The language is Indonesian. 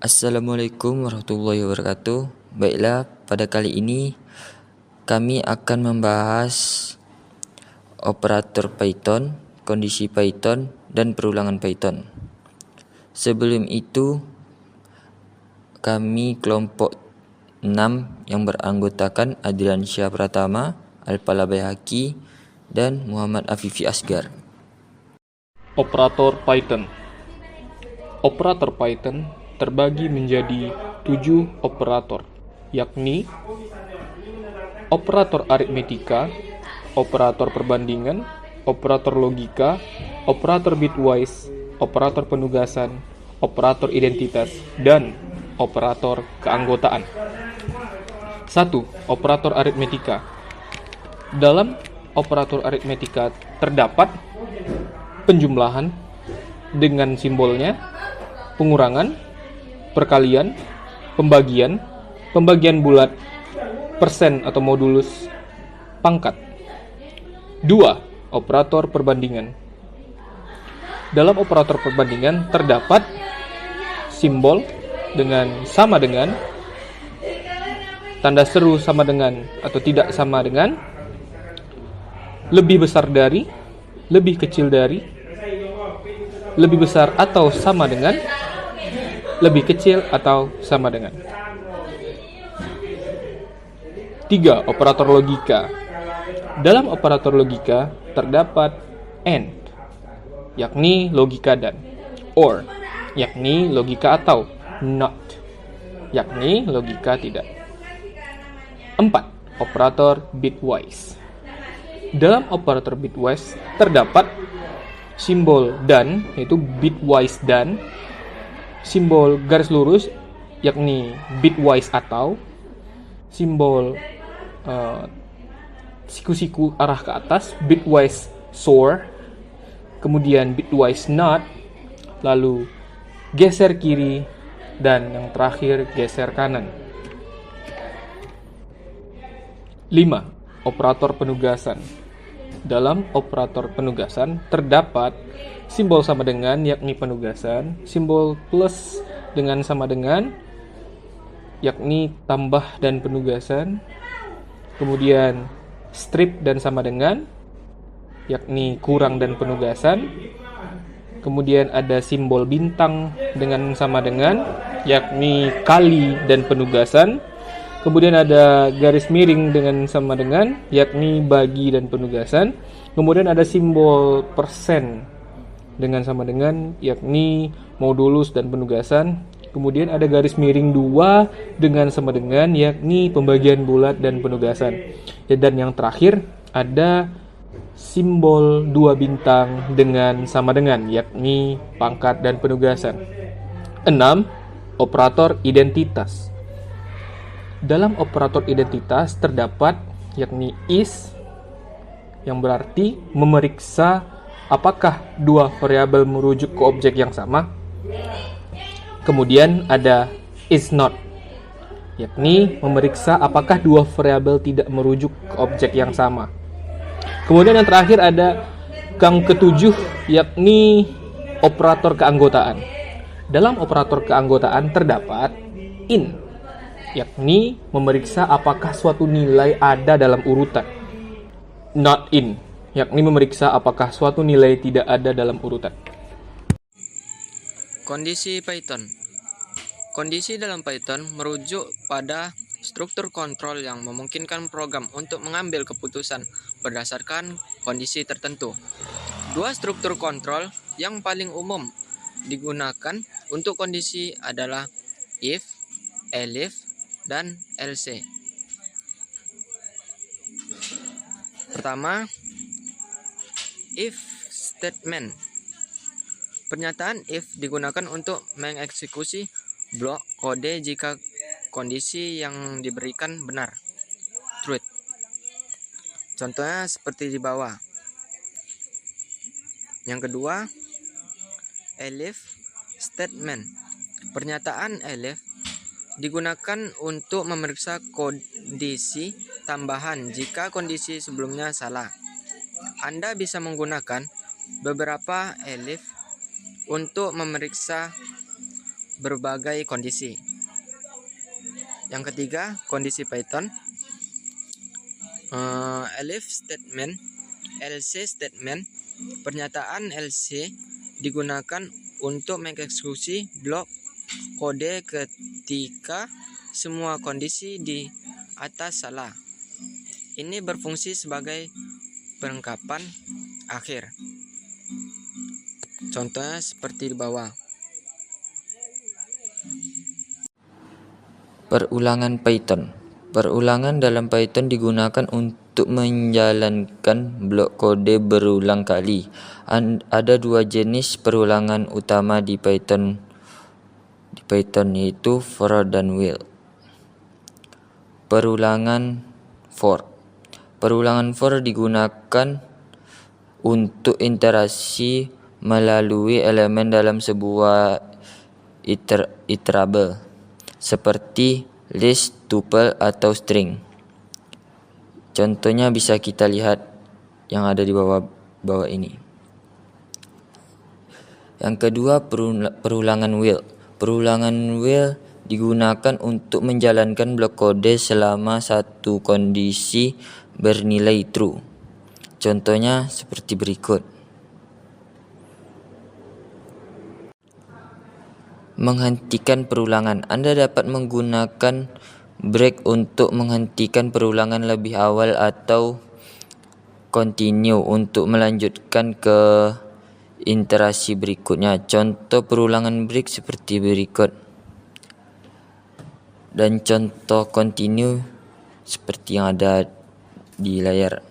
Assalamualaikum warahmatullahi wabarakatuh. Baiklah, pada kali ini kami akan membahas operator Python, kondisi Python, dan perulangan Python. Sebelum itu, kami kelompok 6 yang beranggotakan Adriansyah Pratama, Alpala Bayhaqi, dan Muhammad Afifi Asgar. Operator Python. Operator Python terbagi menjadi 7 operator, yakni operator aritmetika, operator perbandingan, operator logika, operator bitwise, operator penugasan, operator identitas, dan operator keanggotaan. 1. Operator aritmetika. Dalam operator aritmetika terdapat penjumlahan dengan simbolnya, pengurangan, perkalian, pembagian bulat, persen atau modulus, pangkat. 2. Operator perbandingan. Dalam operator perbandingan terdapat simbol dengan sama dengan, tanda seru sama dengan atau tidak sama dengan, lebih besar dari, lebih kecil dari, lebih besar atau sama dengan, lebih kecil atau sama dengan. 3. Operator logika. Dalam operator logika terdapat AND, yakni logika dan, OR, yakni logika atau, NOT, yakni logika tidak. 4. Operator bitwise. Dalam operator bitwise terdapat simbol dan, yaitu bitwise dan, simbol garis lurus, yakni bitwise atau, simbol siku-siku arah ke atas, bitwise soar, kemudian bitwise not, lalu geser kiri, dan yang terakhir geser kanan. 5. Operator penugasan. Dalam operator penugasan terdapat simbol sama dengan, yakni penugasan, simbol plus dengan sama dengan, yakni tambah dan penugasan, kemudian strip dan sama dengan, yakni kurang dan penugasan, kemudian ada simbol bintang dengan sama dengan, yakni kali dan penugasan, kemudian ada garis miring dengan sama dengan, yakni bagi dan penugasan. Kemudian ada simbol persen dengan sama dengan, yakni modulus dan penugasan. Kemudian ada garis miring 2 dengan sama dengan, yakni pembagian bulat dan penugasan. Dan yang terakhir ada simbol 2 bintang dengan sama dengan, yakni pangkat dan penugasan. 6. Operator identitas. Dalam operator identitas terdapat, yakni is, yang berarti memeriksa apakah dua variabel merujuk ke objek yang sama. Kemudian ada is not, yakni memeriksa apakah dua variabel tidak merujuk ke objek yang sama. Kemudian yang terakhir ada yang ketujuh, yakni operator keanggotaan. Dalam operator keanggotaan terdapat in, yakni memeriksa apakah suatu nilai ada dalam urutan. Not in, yakni memeriksa apakah suatu nilai tidak ada dalam urutan. Kondisi Python. Kondisi dalam Python merujuk pada struktur kontrol yang memungkinkan program untuk mengambil keputusan berdasarkan kondisi tertentu. Dua struktur kontrol yang paling umum digunakan untuk kondisi adalah if, elif, dan else. Pertama, if statement. Pernyataan if digunakan untuk mengeksekusi blok kode jika kondisi yang diberikan benar, truth. Contohnya seperti di bawah. Yang kedua, elif statement. Pernyataan elif digunakan untuk memeriksa kondisi tambahan jika kondisi sebelumnya salah. Anda bisa menggunakan beberapa elif untuk memeriksa berbagai kondisi. Yang ketiga, kondisi Python. Elif statement, else statement. Pernyataan else digunakan untuk mengeksekusi blok kode ketika semua kondisi di atas salah. Ini berfungsi sebagai perlengkapan akhir. Contohnya seperti di bawah. Perulangan Python. Perulangan dalam Python digunakan untuk menjalankan blok kode berulang kali. Ada dua jenis perulangan utama di Python yaitu for dan while. Perulangan for. Perulangan for digunakan untuk iterasi melalui elemen dalam sebuah iterable seperti list, tuple, atau string. Contohnya bisa kita lihat yang ada di bawah ini. Yang kedua, perulangan while. Perulangan while digunakan untuk menjalankan blok kode selama satu kondisi bernilai true. Contohnya seperti berikut. Menghentikan perulangan. Anda dapat menggunakan break untuk menghentikan perulangan lebih awal atau continue untuk melanjutkan ke iterasi berikutnya. Contoh perulangan break seperti berikut. Dan contoh continue seperti yang ada di layar.